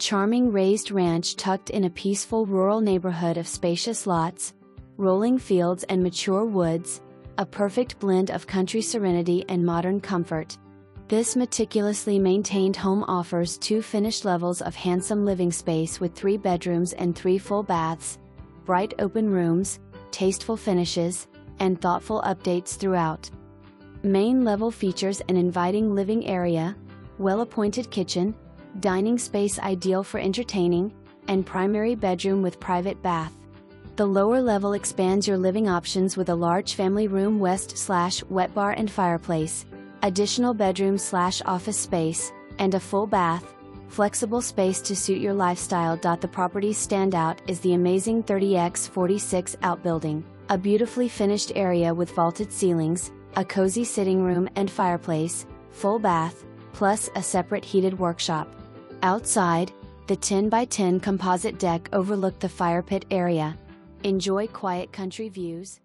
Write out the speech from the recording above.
charming raised ranch tucked in a peaceful rural neighborhood of spacious lots, rolling fields and mature woods, a perfect blend of country serenity and modern comfort. This meticulously maintained home offers 2 finished levels of handsome living space with 3 bedrooms and 3 full baths, bright open rooms, tasteful finishes, and thoughtful updates throughout. Main level features an inviting living area, well-appointed kitchen, dining space ideal for entertaining, and primary bedroom with private bath. The lower level expands your living options with a large family room wet/wetbar and fireplace, additional bedroom/office space, and a full bath, flexible space to suit your lifestyle. The property's standout is the amazing 30x46 outbuilding, a beautifully finished area with vaulted ceilings, a cozy sitting room and fireplace, full bath, plus a separate heated workshop. Outside, the 10x10 composite deck overlooked the firepit area. Enjoy quiet country views,